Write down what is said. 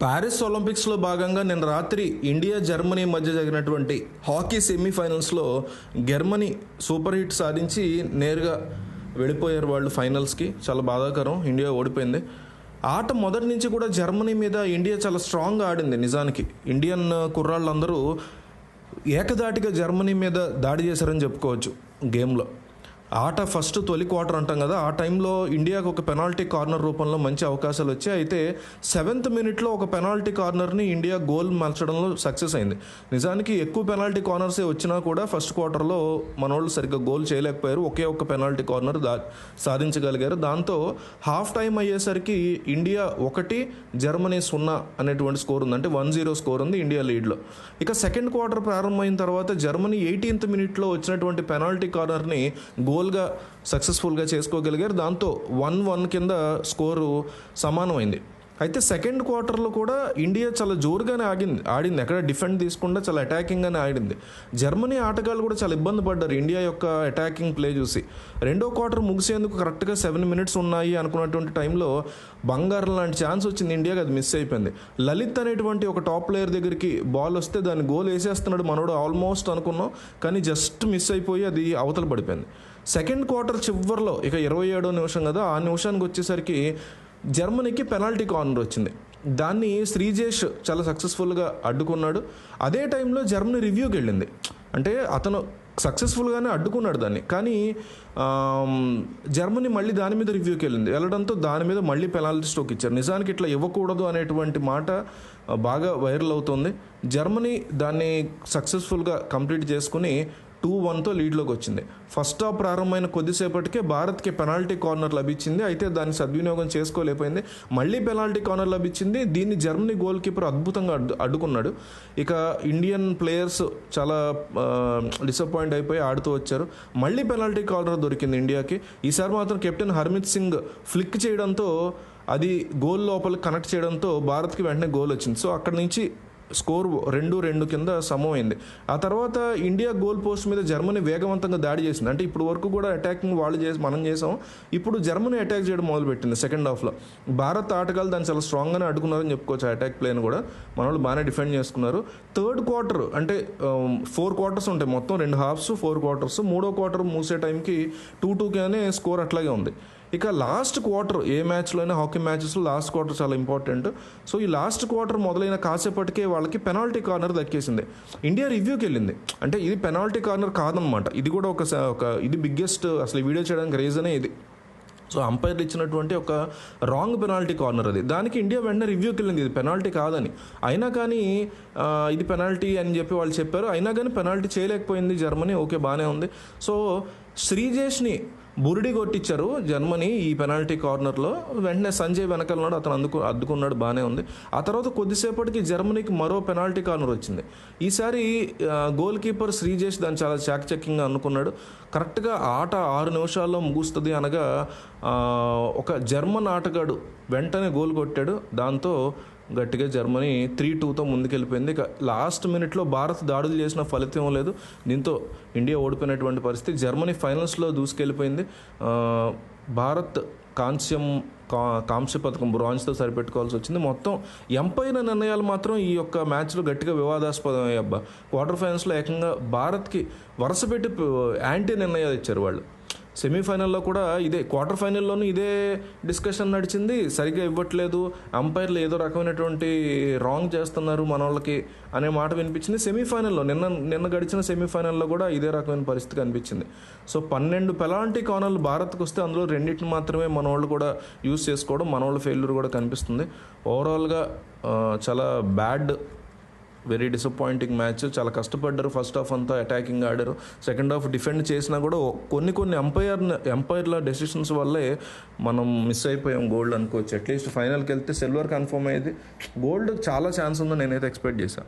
Paris ఒలింపిక్స్లో భాగంగా నిన్న రాత్రి ఇండియా జర్మనీ మధ్య జరిగినటువంటి హాకీ సెమీఫైనల్స్లో జర్మనీ సూపర్ హిట్ సాధించి నేరుగా వెళ్ళిపోయారు వాళ్ళు ఫైనల్స్కి. చాలా బాధాకరం, ఇండియా ఓడిపోయింది. ఆట మొదటి నుంచి కూడా జర్మనీ మీద ఇండియా చాలా స్ట్రాంగ్గా ఆడింది. నిజానికి ఇండియన్ కుర్రాళ్ళందరూ ఏకదాటిగా జర్మనీ మీద దాడి చేశారని చెప్పుకోవచ్చు. గేమ్లో ఆట ఫస్ట్ తొలి క్వార్టర్ అంటాం కదా, ఆ టైంలో ఇండియాకు ఒక పెనాల్టీ కార్నర్ రూపంలో మంచి అవకాశాలు వచ్చాయి. అయితే 7th మినిట్లో ఒక పెనాల్టీ కార్నర్ని ఇండియా గోల్ మలచడంలో సక్సెస్ అయింది. నిజానికి ఎక్కువ పెనాల్టీ కార్నర్సే వచ్చినా కూడా ఫస్ట్ క్వార్టర్లో మనోళ్ళు సరిగ్గా గోల్ చేయలేకపోయారు. ఒకే ఒక్క పెనాల్టీ కార్నర్ సాధించగలిగారు. దాంతో హాఫ్ టైం అయ్యేసరికి ఇండియా 1, జర్మనీ 0 అనేటువంటి స్కోర్ ఉంది. అంటే 1-0 స్కోర్ ఉంది ఇండియా లీడ్లో. ఇక సెకండ్ క్వార్టర్ ప్రారంభమైన తర్వాత జర్మనీ 18th మినిట్లో వచ్చినటువంటి పెనాల్టీ కార్నర్ని గోల్గా సక్సెస్ఫుల్గా చేసుకోగలిగారు. దాంతో 1-1 కింద స్కోరు సమానమైంది. అయితే సెకండ్ క్వార్టర్లో కూడా ఇండియా చాలా జోరుగానే ఆడింది. ఎక్కడ డిఫెండ్ తీసుకుండా చాలా అటాకింగ్గానే ఆడింది. జర్మనీ ఆటగాళ్ళు కూడా చాలా ఇబ్బంది పడ్డారు ఇండియా యొక్క అటాకింగ్ ప్లే చూసి. రెండో క్వార్టర్ ముగిసేందుకు కరెక్ట్గా 7 minutes ఉన్నాయి అనుకున్నటువంటి టైంలో బంగారం లాంటి ఛాన్స్ వచ్చింది ఇండియాకి, అది మిస్ అయిపోయింది. లలిత్ అనేటువంటి ఒక టాప్ ప్లేయర్ దగ్గరికి బాల్ వస్తే దాన్ని గోల్ వేసేస్తున్నాడు మనోడు ఆల్మోస్ట్ అనుకున్నాం, కానీ జస్ట్ మిస్ అయిపోయి అది అవతల పడిపోయింది. సెకండ్ క్వార్టర్ చివరిలో ఇక 27వ నిమిషం కదా, ఆ నిమిషానికి వచ్చేసరికి జర్మనీకి పెనాల్టీ కార్నర్ వచ్చింది. దాన్ని శ్రీజేష్ చాలా సక్సెస్ఫుల్గా అడ్డుకున్నాడు. అదే టైంలో జర్మనీ రివ్యూకి వెళ్ళింది. అంటే అతను సక్సెస్ఫుల్గానే అడ్డుకున్నాడు దాన్ని, కానీ జర్మనీ మళ్ళీ దాని మీద రివ్యూకి వెళ్ళడంతో దాని మీద మళ్ళీ పెనాల్టీ స్ట్రోక్ ఇచ్చారు. నిజానికి ఇట్లా ఇవ్వకూడదు అనేటువంటి మాట బాగా వైరల్ అవుతుంది. జర్మనీ దాన్ని సక్సెస్ఫుల్గా కంప్లీట్ చేసుకుని 2-1తో లీడ్లోకి వచ్చింది. ఫస్ట్ హాఫ్ ప్రారంభమైన కొద్దిసేపటికే భారత్కి పెనాల్టీ కార్నర్ లభించింది. అయితే దాన్ని సద్వినియోగం చేసుకోలేకపోయింది. మళ్ళీ పెనాల్టీ కార్నర్ లభించింది. దీన్ని జర్మనీ గోల్ కీపర్ అద్భుతంగా అడ్డుకున్నాడు. ఇక ఇండియన్ ప్లేయర్స్ చాలా డిసప్పాయింట్ అయిపోయి ఆడుతూ వచ్చారు. మళ్ళీ పెనాల్టీ కార్నర్ దొరికింది ఇండియాకి. ఈసారి మాత్రం కెప్టెన్ హర్మిత్ సింగ్ ఫ్లిక్ చేయడంతో అది గోల్ లోపల కనెక్ట్ చేయడంతో భారత్కి వెంటనే గోల్ వచ్చింది. సో అక్కడి నుంచి స్కోర్ 2-2 కింద సమమైంది. ఆ తర్వాత ఇండియా గోల్ పోస్ట్ మీద జర్మనీ వేగవంతంగా దాడి చేసింది. అంటే ఇప్పుడు వరకు కూడా అటాకింగ్ మనం చేసాం, ఇప్పుడు జర్మనీ అటాక్ చేయడం మొదలుపెట్టింది సెకండ్ హాఫ్లో. భారత్ ఆటగాళ్ళు దాన్ని చాలా స్ట్రాంగ్గానే అడ్డుకున్నారని చెప్పుకోవచ్చు. అటాక్ ప్లేని కూడా మన వాళ్ళు బాగానే డిఫెండ్ చేసుకున్నారు. థర్డ్ క్వార్టర్ అంటే 4 quarters ఉంటాయి మొత్తం, 2 halves 4 quarters. మూడో క్వార్టర్ మూసే టైంకి 2-2 స్కోర్ అట్లాగే ఉంది. ఇక లాస్ట్ క్వార్టర్ ఏ మ్యాచ్లో అయినా, హాకీ మ్యాచెస్లో లాస్ట్ క్వార్టర్ చాలా ఇంపార్టెంట్. సో ఈ లాస్ట్ క్వార్టర్ మొదలైన కాసేపటికే వాళ్ళకి పెనాల్టీ కార్నర్ దక్కేసింది. ఇండియా రివ్యూకి వెళ్ళింది. అంటే ఇది పెనాల్టీ కార్నర్ కాదనమాట, ఇది కూడా ఒక ఇది బిగ్గెస్ట్ అసలు వీడియో చేయడానికి రీజనే ఇది. సో అంపైర్లు ఇచ్చినటువంటి ఒక రాంగ్ పెనాల్టీ కార్నర్ అది. దానికి ఇండియా వెంటనే రివ్యూకి వెళ్ళింది ఇది పెనాల్టీ కాదని. అయినా కానీ ఇది పెనాల్టీ అని చెప్పి వాళ్ళు చెప్పారు. అయినా కానీ పెనాల్టీ చేయలేకపోయింది జర్మనీ. ఓకే, బాగానే ఉంది. సో శ్రీజేష్ని బురిడి కొట్టించారు జర్మనీ ఈ పెనాల్టీ కార్నర్లో. వెంటనే సంజయ్ వెనకలున్నాడు, అతను అడ్డుకున్నాడు, బాగానే ఉంది. ఆ తర్వాత కొద్దిసేపటికి జర్మనీకి మరో పెనాల్టీ కార్నర్ వచ్చింది. ఈసారి గోల్ కీపర్ శ్రీజేష్ దాన్ని చాలా చాకచక్యంగా అనుకున్నాడు. కరెక్ట్గా ఆట 6 నిమిషాల్లో ముగుస్తుంది అనగా ఒక జర్మన్ ఆటగాడు వెంటనే గోల్ కొట్టాడు. దాంతో గట్టిగా జర్మనీ 3-2తో ముందుకెళ్ళిపోయింది. ఇక లాస్ట్ మినిట్లో భారత్ దాడులు చేసిన ఫలితం లేదు. దీంతో ఇండియా ఓడిపోయినటువంటి పరిస్థితి. జర్మనీ ఫైనల్స్లో దూసుకెళ్ళిపోయింది. భారత్ కాంస్య పథకం బ్రాంజ్తో సరిపెట్టుకోవాల్సి వచ్చింది. మొత్తం ఎంపైర్ నిర్ణయాలు మాత్రం ఈ యొక్క మ్యాచ్లో గట్టిగా వివాదాస్పదం అయ్యాబ్బా. క్వార్టర్ ఫైనల్స్లో ఏకంగా భారత్కి వరుస పెట్టి యాంటీ నిర్ణయాలు ఇచ్చారు వాళ్ళు. సెమీఫైనల్లో కూడా ఇదే, క్వార్టర్ ఫైనల్లోనూ ఇదే డిస్కషన్ నడిచింది. సరిగ్గా ఇవ్వట్లేదు, అంపైర్లు ఏదో రకమైనటువంటి రాంగ్ చేస్తున్నారు మన వాళ్ళకి అనే మాట వినిపించింది. సెమీఫైనల్లో నిన్న గడిచిన సెమీఫైనల్లో కూడా ఇదే రకమైన పరిస్థితి కనిపించింది. సో 12 పెనాల్టీ కార్నర్లు భారత్కి వస్తే అందులో 2 మాత్రమే మన వాళ్ళు కూడా యూజ్ చేసుకోవడం, మన వాళ్ళ ఫెయిల్యూర్ కూడా కనిపిస్తుంది. ఓవరాల్గా చాలా బ్యాడ్, వెరీ డిసప్పాయింటింగ్ మ్యాచ్. చాలా కష్టపడ్డారు. ఫస్ట్ హాఫ్ అంతా అటాకింగ్ ఆడారు, సెకండ్ హాఫ్ డిఫెండ్ చేసినా కూడా కొన్ని ఎంపైర్ల డెసిషన్స్ వల్లే మనం మిస్ అయిపోయాం గోల్డ్ అనుకోవచ్చు. అట్లీస్ట్ ఫైనల్కి వెళ్తే సిల్వర్ కన్ఫర్మ్ అయ్యేది. గోల్డ్ చాలా ఛాన్స్ ఉందని నేనైతే ఎక్స్పెక్ట్ చేశాను.